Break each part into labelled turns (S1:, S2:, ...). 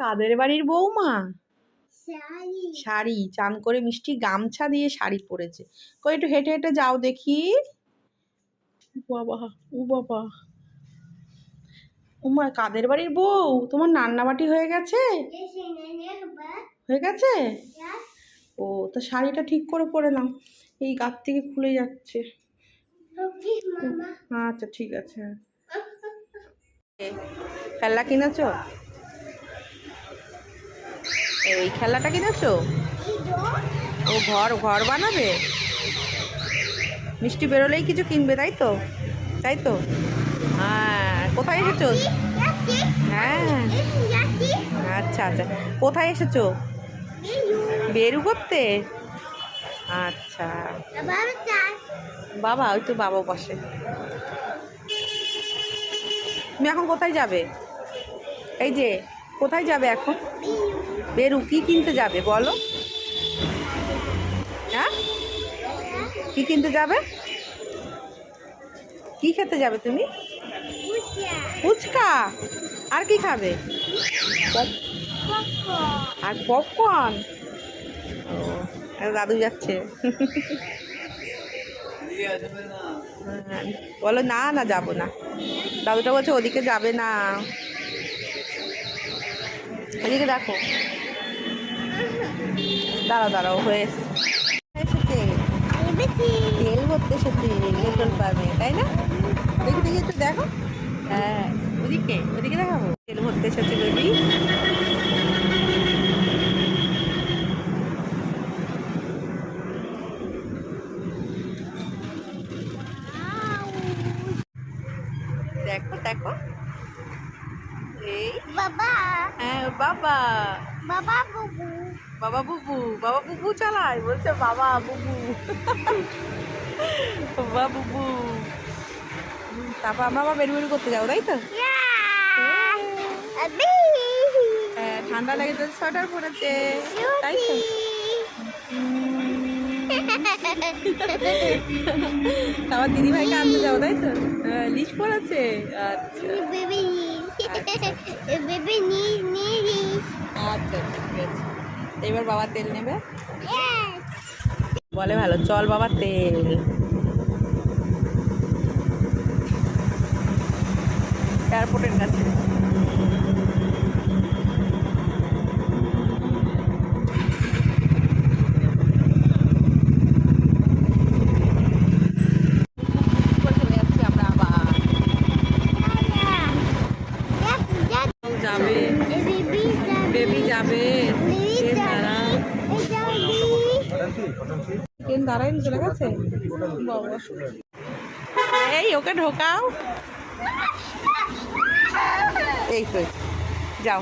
S1: কাদের বাড়ির বৌমা? শাড়ি চান করে মিষ্টি গামছা দিয়ে শাড়ি পরেছে। কই একটু হেঁটে হেঁটে যাও দেখি। বাবা, ও বাবা, উমা কাদের বাড়ির বউ? তোমার রান্নাবাটি হয়ে গেছে? হয়ে গেছে? ও তা শাড়িটা ঠিক করে পরে নাও, এই গাত থেকে খুলে যাচ্ছে। আচ্ছা ঠিক আছে। খেলনা কিনেছো? এই খেলনাটা কিনেছো? ও ঘর ঘর বানাবে? মিষ্টি বেরোলেই কিছু কিনবে, তাই তো? তাই তো? হ্যাঁ, কোথায় এসেছো? হ্যাঁ, আচ্ছা আচ্ছা, কোথায় এসেছো? বেরু করতে? আচ্ছা বাবা, ওই তো বাবা বসে। তুমি এখন কোথায় যাবে? এই যে কোথায় যাবে এখন? বেরু, কি কিনতে যাবে বলো? হ্যাঁ, কি কিনতে যাবে? কি খেতে যাবে তুমি? ফুচকা? আর কি খাবে? আর পপকর্ন? ও দাদু যাচ্ছে। বলো না না যাবো না। দাদুটা বলছে ওদিকে যাবে না, ওদিকে দেখো। দাঁড়াও দাঁড়াও, হয়ে এসেছে, তেল ভরতে এসেছে পেট্রোল পাম্পে, তাই না? দেখি দেখি একটু দেখো। হ্যাঁ, ওদিকে ওদিকে দেখাবো। তেল ভরতে এসেছে বেবি। দেখো দেখো, এই বাবা। হ্যাঁ বাবা, বাবা বুবু, বাবা বুবু, বাবা বুবু চালায়, বলছে বাবা বুবু। বাবা বুবু। তারপর আমরা আবার বেরু বেরু করতে যাবো, তাই তো? হ্যাঁ, ঠান্ডা লেগেছে, সোয়েটার পরেছে, তাই তো? আমার দিদি ভাইকে আনতে যাবো, তাই তো? লিস্ট পড়েছে। আচ্ছা আচ্ছা ঠিক আছে। এবার বাবা তেল নেবে, বলে ভালো, চল বাবা তেল। এয়ারপোর্টের কাছে। যাবে বেবি, যাবে ট্রেন দাঁড়াই চলে গেছে। এই ওকে ঢোকাও, এই তো যাও।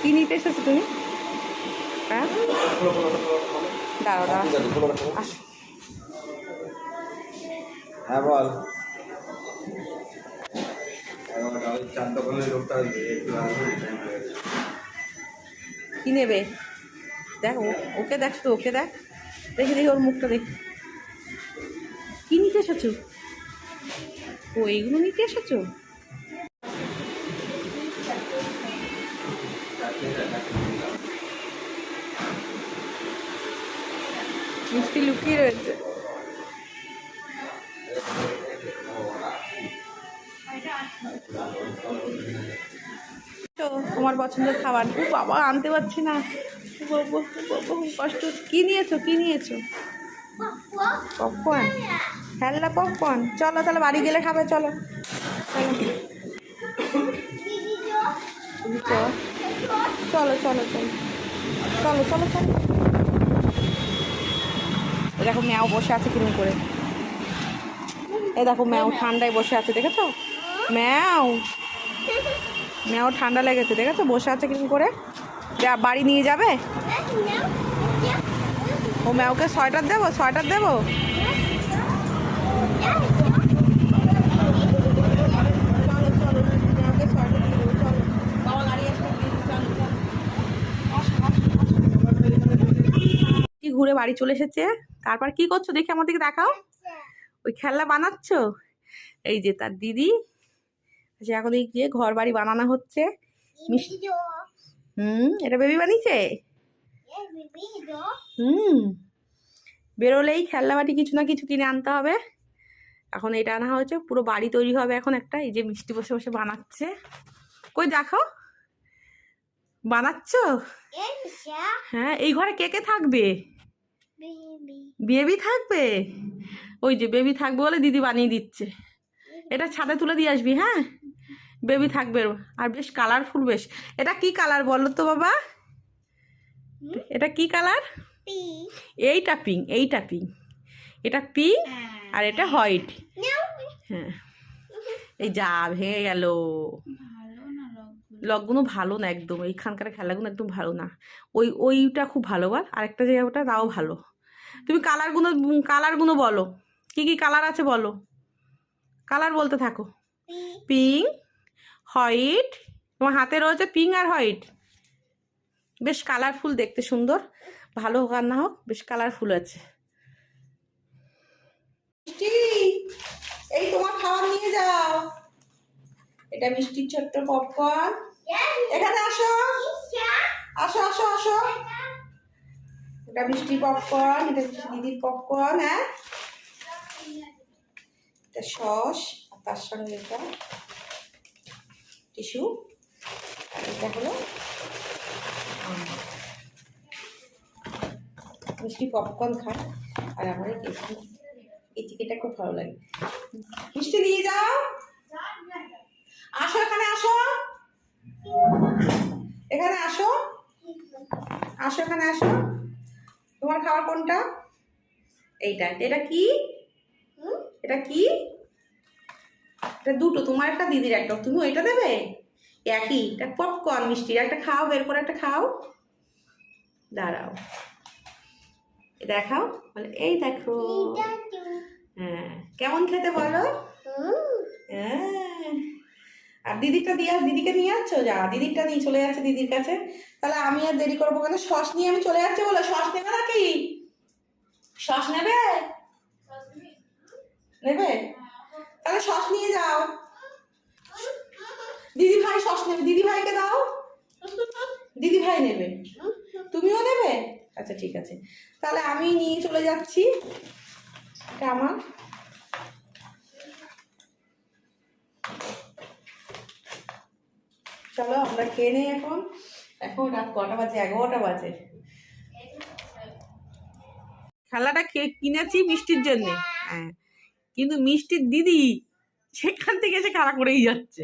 S1: কি নিতে এসেছো তুমি? হ্যাঁ, দাঁড়াও দাঁড়াও।
S2: হ্যাঁ বল।
S1: কি নেবে? দেখ ওকে দেখ তো, ওকে দেখ, দেখি দেখি ওর মুখটা দেখ। কি নিতে এসেছো? ও এইগুলো নিতে এসেছো? মিষ্টি লুকিয়ে রয়েছে। তোমার পছন্দের খাবার। ও বাবা, আনতে পারছি না, কষ্ট। কি নিয়েছো? কি নিয়েছো? পপকর্ন? খেলনা পপকর্ন? চলো তাহলে বাড়ি গেলে খাবে, চলো চলো চলো চলো চলো চলো চলো। এ দেখো ম্যাও বসে আছে কিরম করে, এ দেখো ম্যাও ঠান্ডায় বসে আছে, দেখেছো? ম্যাও ম্যাও ঠান্ডা লেগেছে, দেখেছো? বসে আছে কিরম করে। বাড়ি নিয়ে যাবে? ও ম্যাওকে সোয়েটার দেবো, সোয়েটার দেবো। ঘুরে বাড়ি চলে এসেছে। তারপর কি করছো দেখি, আমার দিকে দেখাও। ওই খেলনা বানাচ্ছ? এই যে তার দিদি আচ্ছা, এখন এই যে ঘর বাড়ি বানানো হচ্ছে। এটা বেবি বানিয়েছে। বেরোলেই খেলনা বাটি কিছু না কিছু কিনে আনতে হবে। এখন এটা আনা হয়েছে, পুরো বাড়ি তৈরি হবে এখন একটা। এই যে মিষ্টি বসে বসে বানাচ্ছে। কই দেখো বানাচ্ছ? হ্যাঁ, এই ঘরে কে কে থাকবে? বেবি থাকবে। ওই যে বেবি থাকবে বলে দিদি বানিয়ে দিচ্ছে। এটা ছাদে তুলে দিয়ে আসবি। হ্যাঁ, বেবি থাকবে আর বেশ কালারফুল। বেশ, এটা কি কালার বলো তো বাবা? এটা কি কালার? এইটা পিঙ্ক, এইটা পিঙ্ক, এটা পিঙ্ক আর এটা হোয়াইট। হ্যাঁ, এই যা ভেঙে গেল। লকগুলো ভালো না একদম, এইখানকার খেলাগুলো একদম ভালো না। ওইটা খুব ভালো বল, আরেকটা জায়গাটা তাও ভালো। তুমি কালারগুলো বলো, কি কি কালার আছে বলো, কালার বলতে থাকো। পিঙ্ক, হোয়াইট, তোমার হাতে রয়েছে পিঙ্ক আর হোয়াইট। বেশ কালারফুল, দেখতে সুন্দর। ভালো হোক আর না হোক, বেশ কালারফুল আছে। এই তোমার খাবার নিয়ে যাও। এটা মিষ্টির ছোট্ট পপকর্ন। এখানে আসো, আসো আসো আসো। এটা মিষ্টি পপকর্ন, এটা দিদির পপকর্ন। হ্যাঁ, এটা সস, আর তার সঙ্গে এটা টিস্যু, আর এটা হলো মিষ্টি পপকর্ন খায়। আর আমার এই চিকেনটা খুব ভালো লাগে। মিষ্টি নিয়ে যাও। আসো, এখানে আসো, এখানে আসো, আসো এখানে আসো। তোমার খাবার কোনটা? এইটা। এটা কি? এটা কি? এটা দুটো, তোমার একটা দিদির একটা। তুমি ওইটা দেবে? একই, এটা পপকর্ন মিষ্টির। একটা খাও, বের করে একটা খাও। দাঁড়াও, দেখাও, বলে এই দেখো। হ্যাঁ, কেমন খেতে বলো? হ্যাঁ, আর দিদিকে নিয়ে যাচ্ছ? যা, দিদিরটা নিয়ে চলে যাচ্ছে দিদির কাছে। তাহলে আমি আর দেরি করবো কেন? সস নিয়ে আমি চলে যাচ্ছি। বলো, সস নেবে নাকি? সস নেবে? নেবে? তাহলে সস নিয়ে যাও। দিদি ভাই সস নেবে, দিদি ভাইকে দাও। দিদি ভাই নেবে, তুমিও নেবে? আচ্ছা ঠিক আছে, তাহলে আমি নিয়ে চলে যাচ্ছি। এটা আমার। চলো আমরা খেয়ে নেই এখন। এখন রাত কটা বাজে? 11টা বাজে। খেলাটা কিনেছি মিষ্টির জন্য। হ্যাঁ, কিন্তু মিষ্টির দিদি সেখান থেকে এসে খেলা করেই যাচ্ছে।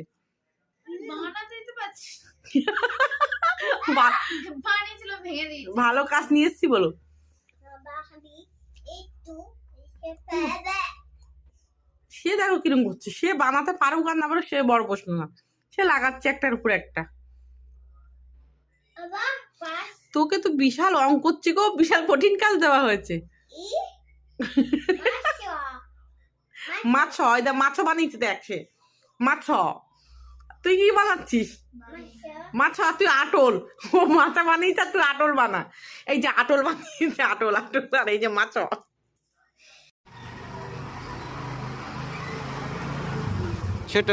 S1: ভালো কাজ নিয়ে এসছি বলো। সে দেখো কিরম করছে, সে বানাতে পারুক আর না পারুক সে বড় প্রশ্ন না, সে লাগাচ্ছে একটার উপর একটা। তোকে তো বিশাল অঙ্ক করছি গো, বিশাল কঠিন কাজ দেওয়া হয়েছে। মাছ, মাছ বানিয়েছে দেখ সে। মাছ, তুই কি বানাচ্ছিস? মাছ, তুই আটল। ও মাছা বানিয়েছে তুই আটল বানা। এই যে আটল বানিয়েছে, আটল আটল। আর এই যে মাছ।
S2: ছোট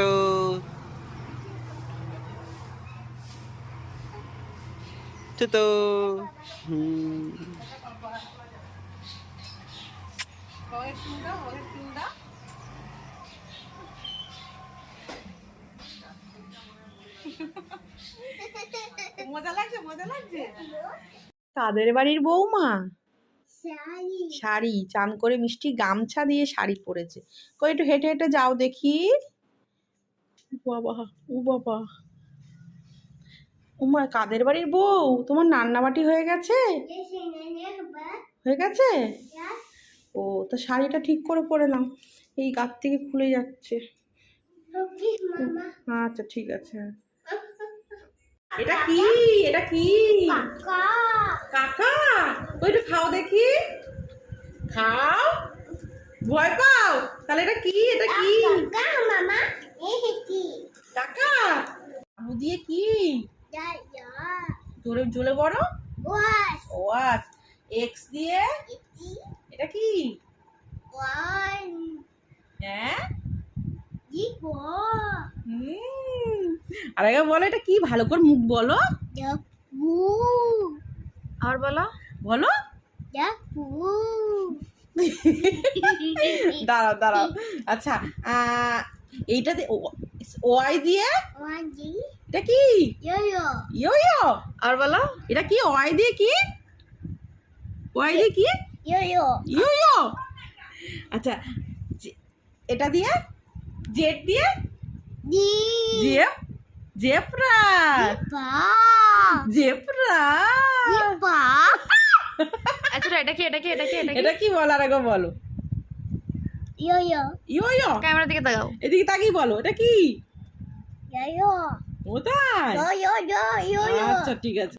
S2: ছোট
S1: মজা লাগছে, মজা লাগছে। কাদের বাড়ির বৌমা শাড়ি, চান করে মিষ্টি গামছা দিয়ে শাড়ি পরেছে। কই একটু হেঁটে হেঁটে যাও দেখি। বাবা, ও বাবা, উমা কাদের বাড়ির বউ, তোমার রান্নাবাটি হয়ে গেছে? হয়ে গেছে? ও, তো শাড়িটা ঠিক করে পরে নাও, এই গাত থেকে খুলে যাচ্ছে। আচ্ছা ঠিক আছে। এটা কি? এটা কি? কাকা, তো একটু খাও দেখি। খাও, ভয় পাও? তাহলে এটা কি? এটা কি কাকা? আলু দিয়ে কি? জোরে জোরে বড় ওয়াশ। এক্স দিয়ে এটা কি? আর আগে বলো এটা কি, ভালো করে মুখ বলো। আর বলো বলো। দাঁড়াও দাঁড়াও। আচ্ছা এইটা ওয়াই দিয়ে এটা কি? ইয়ো ইয়ো। আর বলো এটা কি? ওয়াই দিয়ে কি? ওয়াই দিয়ে কি? ইয়ো ইয়ো। আচ্ছা এটা দিয়ে জেড দিয়ে জেপ জেব্রা জেব্রা।
S3: আচ্ছা এটা কি এটা কি এটা কি এটা কি
S1: এটা কি বলার আগে বলো। ইয়ো ইয়ো।
S3: ক্যামেরার দিকে তাকাও
S1: এদিকে তাকিয়ে বলো এটা কি? কোথায়? আচ্ছা ঠিক আছে।